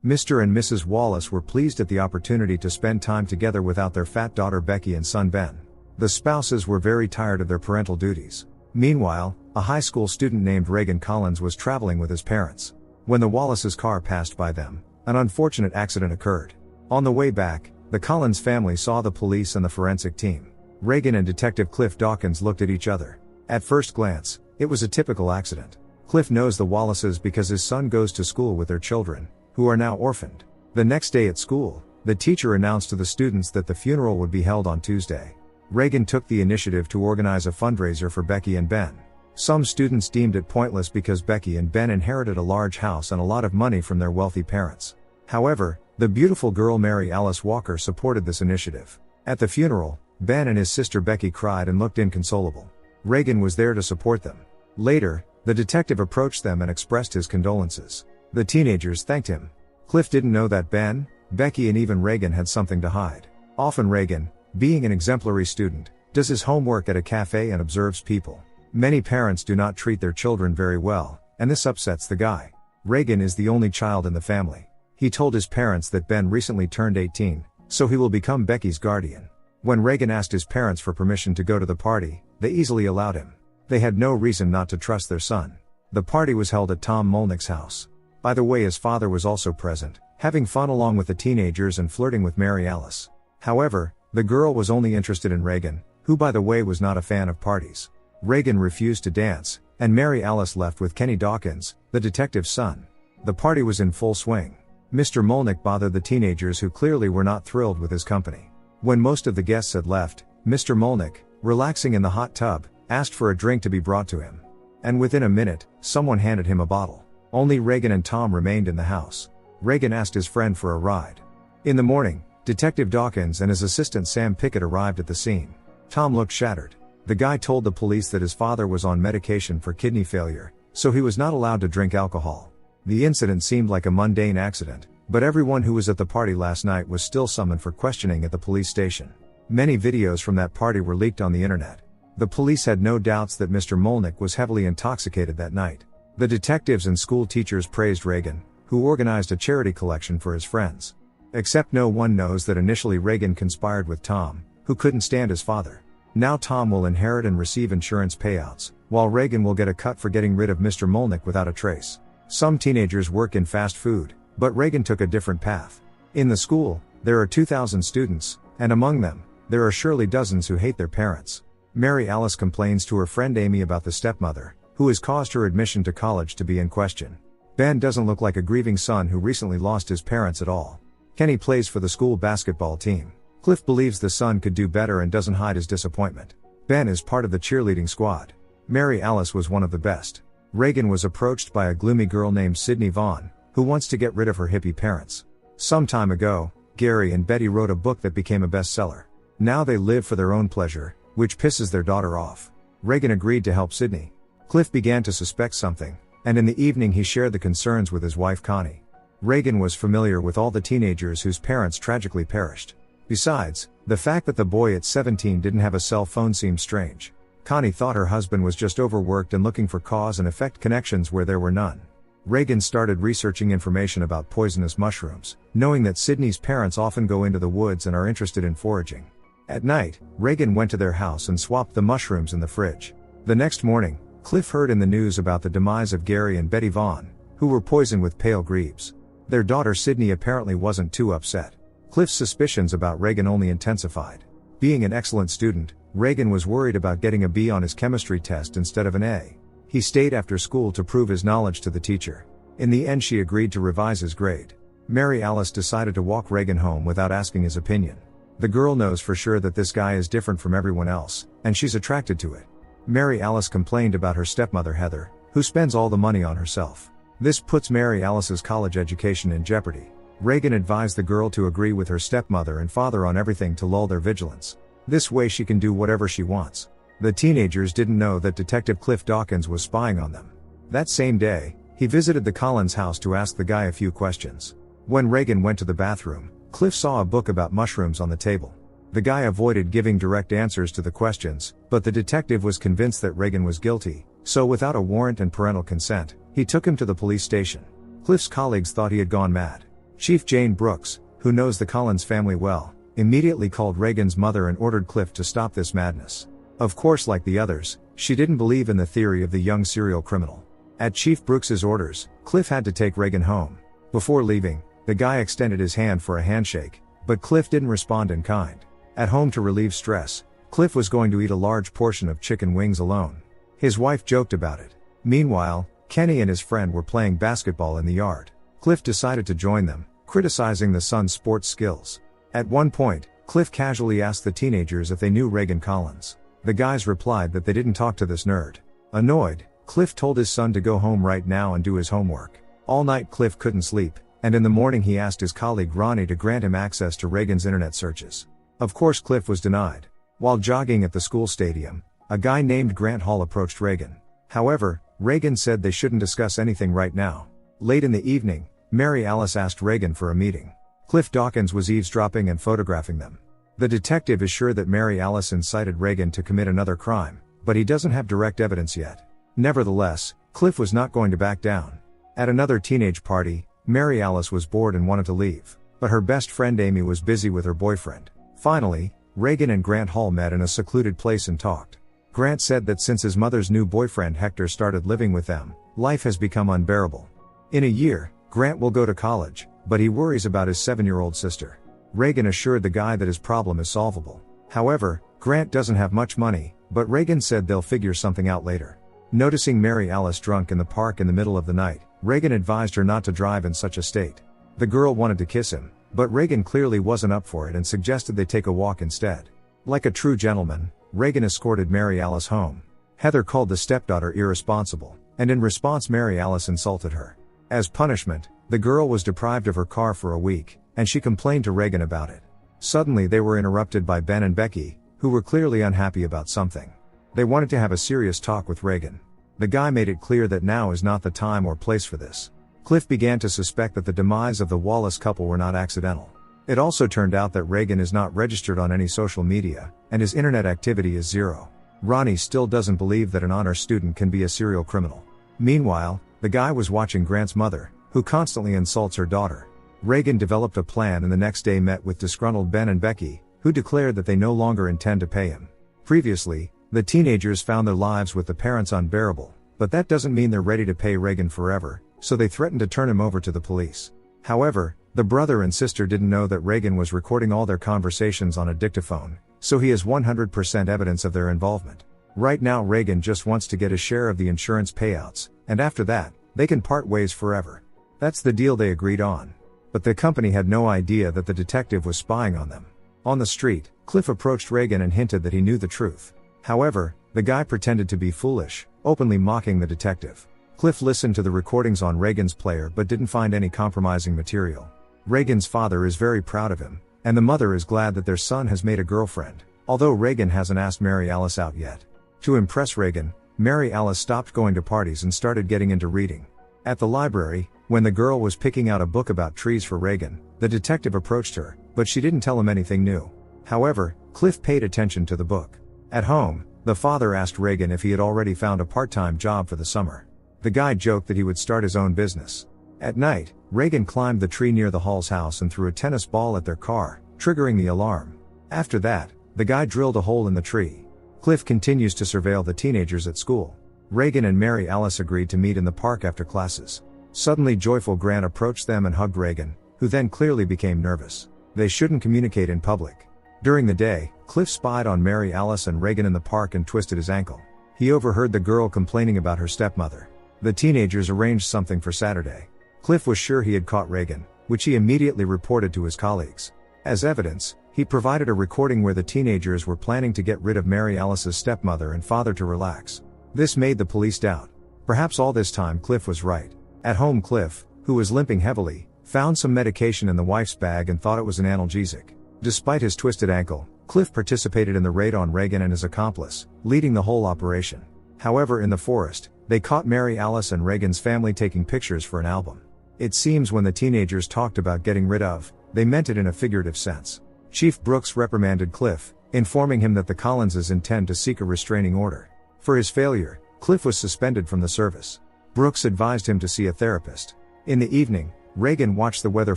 Mr. and Mrs. Wallace were pleased at the opportunity to spend time together without their fat daughter Becky and son Ben. The spouses were very tired of their parental duties. Meanwhile, a high school student named Reagan Collins was traveling with his parents. When the Wallaces' car passed by them, an unfortunate accident occurred. On the way back, the Collins family saw the police and the forensic team. Reagan and Detective Cliff Dawkins looked at each other. At first glance, it was a typical accident. Cliff knows the Wallaces because his son goes to school with their children, who are now orphaned. The next day at school, the teacher announced to the students that the funeral would be held on Tuesday. Reagan took the initiative to organize a fundraiser for Becky and Ben. Some students deemed it pointless because Becky and Ben inherited a large house and a lot of money from their wealthy parents. However, the beautiful girl Mary Alice Walker supported this initiative. At the funeral, Ben and his sister Becky cried and looked inconsolable. Reagan was there to support them. Later, the detective approached them and expressed his condolences. The teenagers thanked him. Cliff didn't know that Ben, Becky and even Reagan had something to hide. Often Reagan, being an exemplary student, does his homework at a cafe and observes people. Many parents do not treat their children very well, and this upsets the guy. Reagan is the only child in the family. He told his parents that Ben recently turned 18, so he will become Becky's guardian. When Reagan asked his parents for permission to go to the party, they easily allowed him. They had no reason not to trust their son. The party was held at Tom Molnick's house. By the way, his father was also present, having fun along with the teenagers and flirting with Mary Alice. However, the girl was only interested in Reagan, who by the way was not a fan of parties. Reagan refused to dance, and Mary Alice left with Kenny Dawkins, the detective's son. The party was in full swing. Mr. Molnick bothered the teenagers who clearly were not thrilled with his company. When most of the guests had left, Mr. Molnick, relaxing in the hot tub, asked for a drink to be brought to him. And within a minute, someone handed him a bottle. Only Reagan and Tom remained in the house. Reagan asked his friend for a ride. In the morning, Detective Dawkins and his assistant Sam Pickett arrived at the scene. Tom looked shattered. The guy told the police that his father was on medication for kidney failure, so he was not allowed to drink alcohol. The incident seemed like a mundane accident, but everyone who was at the party last night was still summoned for questioning at the police station. Many videos from that party were leaked on the internet. The police had no doubts that Mr. Molnick was heavily intoxicated that night. The detectives and school teachers praised Reagan, who organized a charity collection for his friends. Except no one knows that initially Reagan conspired with Tom, who couldn't stand his father. Now Tom will inherit and receive insurance payouts, while Reagan will get a cut for getting rid of Mr. Molnick without a trace. Some teenagers work in fast food, but Reagan took a different path. In the school, there are 2,000 students, and among them, there are surely dozens who hate their parents. Mary Alice complains to her friend Amy about the stepmother, who has caused her admission to college to be in question. Ben doesn't look like a grieving son who recently lost his parents at all. Kenny plays for the school basketball team. Cliff believes the son could do better and doesn't hide his disappointment. Ben is part of the cheerleading squad. Mary Alice was one of the best. Reagan was approached by a gloomy girl named Sydney Vaughn, who wants to get rid of her hippie parents. Some time ago, Gary and Betty wrote a book that became a bestseller. Now they live for their own pleasure, which pisses their daughter off. Reagan agreed to help Sydney. Cliff began to suspect something, and in the evening he shared the concerns with his wife Connie. Reagan was familiar with all the teenagers whose parents tragically perished. Besides, the fact that the boy at 17 didn't have a cell phone seemed strange. Connie thought her husband was just overworked and looking for cause and effect connections where there were none. Reagan started researching information about poisonous mushrooms, knowing that Sydney's parents often go into the woods and are interested in foraging. At night, Reagan went to their house and swapped the mushrooms in the fridge. The next morning, Cliff heard in the news about the demise of Gary and Betty Vaughn, who were poisoned with pale grebes. Their daughter Sydney apparently wasn't too upset. Cliff's suspicions about Reagan only intensified. Being an excellent student, Reagan was worried about getting a B on his chemistry test instead of an A. He stayed after school to prove his knowledge to the teacher. In the end she agreed to revise his grade. Mary Alice decided to walk Reagan home without asking his opinion. The girl knows for sure that this guy is different from everyone else, and she's attracted to it. Mary Alice complained about her stepmother Heather, who spends all the money on herself. This puts Mary Alice's college education in jeopardy. Reagan advised the girl to agree with her stepmother and father on everything to lull their vigilance. This way she can do whatever she wants. The teenagers didn't know that Detective Cliff Dawkins was spying on them. That same day, he visited the Collins house to ask the guy a few questions. When Reagan went to the bathroom, Cliff saw a book about mushrooms on the table. The guy avoided giving direct answers to the questions, but the detective was convinced that Reagan was guilty, so without a warrant and parental consent, he took him to the police station. Cliff's colleagues thought he had gone mad. Chief Jane Brooks, who knows the Collins family well, immediately called Reagan's mother and ordered Cliff to stop this madness. Of course, like the others, she didn't believe in the theory of the young serial criminal. At Chief Brooks's orders, Cliff had to take Reagan home. Before leaving, the guy extended his hand for a handshake, but Cliff didn't respond in kind. At home to relieve stress, Cliff was going to eat a large portion of chicken wings alone. His wife joked about it. Meanwhile, Kenny and his friend were playing basketball in the yard. Cliff decided to join them, criticizing the son's sports skills. At one point, Cliff casually asked the teenagers if they knew Reagan Collins. The guys replied that they didn't talk to this nerd. Annoyed, Cliff told his son to go home right now and do his homework. All night Cliff couldn't sleep, and in the morning he asked his colleague Ronnie to grant him access to Reagan's internet searches. Of course Cliff was denied. While jogging at the school stadium, a guy named Grant Hall approached Reagan. However, Reagan said they shouldn't discuss anything right now. Late in the evening, Mary Alice asked Reagan for a meeting. Cliff Dawkins was eavesdropping and photographing them. The detective is sure that Mary Alice incited Reagan to commit another crime, but he doesn't have direct evidence yet. Nevertheless, Cliff was not going to back down. At another teenage party, Mary Alice was bored and wanted to leave, but her best friend Amy was busy with her boyfriend. Finally, Reagan and Grant Hall met in a secluded place and talked. Grant said that since his mother's new boyfriend Hector started living with them, life has become unbearable. In a year, Grant will go to college, but he worries about his 7-year-old sister. Reagan assured the guy that his problem is solvable. However, Grant doesn't have much money, but Reagan said they'll figure something out later. Noticing Mary Alice drunk in the park in the middle of the night, Reagan advised her not to drive in such a state. The girl wanted to kiss him, but Reagan clearly wasn't up for it and suggested they take a walk instead. Like a true gentleman, Reagan escorted Mary Alice home. Heather called the stepdaughter irresponsible, and in response Mary Alice insulted her. As punishment, the girl was deprived of her car for a week, and she complained to Reagan about it. Suddenly they were interrupted by Ben and Becky, who were clearly unhappy about something. They wanted to have a serious talk with Reagan. The guy made it clear that now is not the time or place for this. Cliff began to suspect that the demise of the Wallace couple were not accidental. It also turned out that Reagan is not registered on any social media, and his internet activity is zero. Ronnie still doesn't believe that an honor student can be a serial criminal. Meanwhile, the guy was watching Grant's mother, who constantly insults her daughter. Reagan developed a plan and the next day met with disgruntled Ben and Becky, who declared that they no longer intend to pay him. Previously, the teenagers found their lives with the parents unbearable, but that doesn't mean they're ready to pay Reagan forever, so they threatened to turn him over to the police. However, the brother and sister didn't know that Reagan was recording all their conversations on a dictaphone, so he has 100% evidence of their involvement. Right now Reagan just wants to get a share of the insurance payouts, and after that, they can part ways forever. That's the deal they agreed on. But the company had no idea that the detective was spying on them. On the street, Cliff approached Reagan and hinted that he knew the truth. However, the guy pretended to be foolish, openly mocking the detective. Cliff listened to the recordings on Reagan's player but didn't find any compromising material. Reagan's father is very proud of him, and the mother is glad that their son has made a girlfriend, although Reagan hasn't asked Mary Alice out yet. To impress Reagan, Mary Alice stopped going to parties and started getting into reading. At the library, when the girl was picking out a book about trees for Reagan, the detective approached her, but she didn't tell him anything new. However, Cliff paid attention to the book. At home, the father asked Reagan if he had already found a part-time job for the summer. The guy joked that he would start his own business. At night, Reagan climbed the tree near the Hall's house and threw a tennis ball at their car, triggering the alarm. After that, the guy drilled a hole in the tree. Cliff continues to surveil the teenagers at school. Reagan and Mary Alice agreed to meet in the park after classes. Suddenly joyful Grant approached them and hugged Reagan, who then clearly became nervous. They shouldn't communicate in public. During the day, Cliff spied on Mary Alice and Reagan in the park and twisted his ankle. He overheard the girl complaining about her stepmother. The teenagers arranged something for Saturday. Cliff was sure he had caught Reagan, which he immediately reported to his colleagues. As evidence, he provided a recording where the teenagers were planning to get rid of Mary Alice's stepmother and father to relax. This made the police doubt. Perhaps all this time Cliff was right. At home Cliff, who was limping heavily, found some medication in the wife's bag and thought it was an analgesic. Despite his twisted ankle, Cliff participated in the raid on Reagan and his accomplice, leading the whole operation. However, in the forest, they caught Mary Alice and Reagan's family taking pictures for an album. It seems when the teenagers talked about getting rid of, they meant it in a figurative sense. Chief Brooks reprimanded Cliff, informing him that the Collinses intend to seek a restraining order. For his failure, Cliff was suspended from the service. Brooks advised him to see a therapist. In the evening, Reagan watched the weather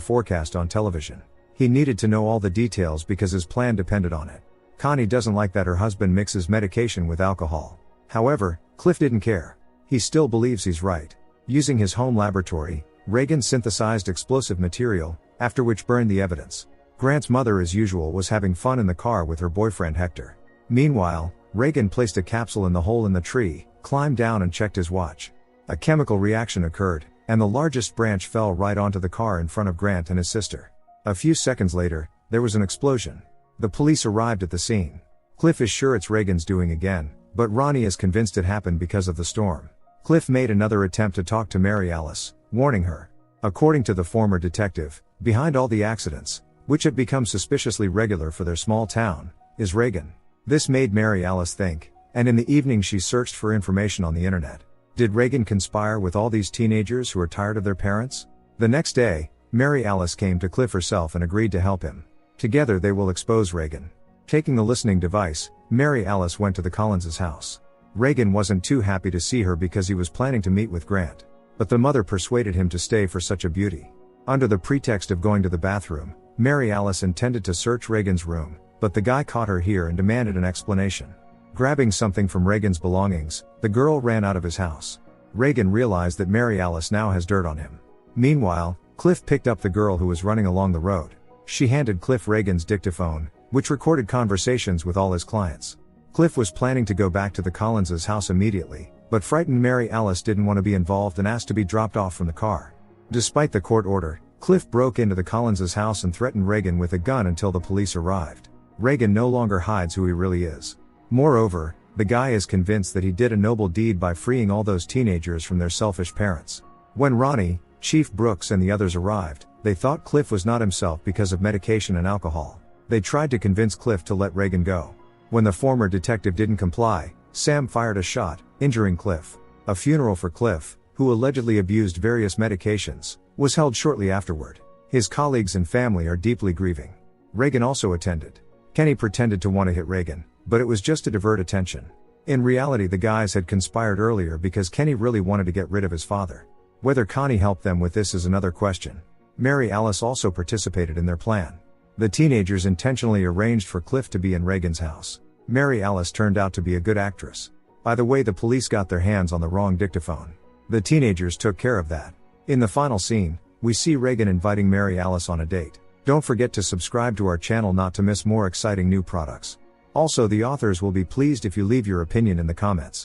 forecast on television. He needed to know all the details because his plan depended on it. Connie doesn't like that her husband mixes medication with alcohol. However, Cliff didn't care. He still believes he's right. Using his home laboratory, Reagan synthesized explosive material, after which burned the evidence. Grant's mother, as usual, was having fun in the car with her boyfriend Hector. Meanwhile, Reagan placed a capsule in the hole in the tree, climbed down and checked his watch. A chemical reaction occurred, and the largest branch fell right onto the car in front of Grant and his sister. A few seconds later, there was an explosion. The police arrived at the scene. Cliff is sure it's Reagan's doing again, but Ronnie is convinced it happened because of the storm. Cliff made another attempt to talk to Mary Alice, warning her. According to the former detective, behind all the accidents, which had become suspiciously regular for their small town, is Reagan. This made Mary Alice think, and in the evening she searched for information on the internet. Did Reagan conspire with all these teenagers who are tired of their parents? The next day, Mary Alice came to Cliff herself and agreed to help him. Together they will expose Reagan. Taking the listening device, Mary Alice went to the Collinses' house. Reagan wasn't too happy to see her because he was planning to meet with Grant. But the mother persuaded him to stay for such a beauty. Under the pretext of going to the bathroom, Mary Alice intended to search Reagan's room, but the guy caught her here and demanded an explanation. Grabbing something from Reagan's belongings, the girl ran out of his house. Reagan realized that Mary Alice now has dirt on him. Meanwhile, Cliff picked up the girl who was running along the road. She handed Cliff Reagan's dictaphone, which recorded conversations with all his clients. Cliff was planning to go back to the Collinses' house immediately, but frightened Mary Alice didn't want to be involved and asked to be dropped off from the car. Despite the court order, Cliff broke into the Collinses' house and threatened Reagan with a gun until the police arrived. Reagan no longer hides who he really is. Moreover, the guy is convinced that he did a noble deed by freeing all those teenagers from their selfish parents. When Ronnie, Chief Brooks and the others arrived, they thought Cliff was not himself because of medication and alcohol. They tried to convince Cliff to let Reagan go. When the former detective didn't comply, Sam fired a shot, injuring Cliff. A funeral for Cliff, who allegedly abused various medications, was held shortly afterward. His colleagues and family are deeply grieving. Reagan also attended. Kenny pretended to want to hit Reagan, but it was just to divert attention. In reality, the guys had conspired earlier because Kenny really wanted to get rid of his father. Whether Connie helped them with this is another question. Mary Alice also participated in their plan. The teenagers intentionally arranged for Cliff to be in Reagan's house. Mary Alice turned out to be a good actress. By the way, the police got their hands on the wrong dictaphone. The teenagers took care of that. In the final scene, we see Reagan inviting Mary Alice on a date. Don't forget to subscribe to our channel not to miss more exciting new products. Also, the authors will be pleased if you leave your opinion in the comments.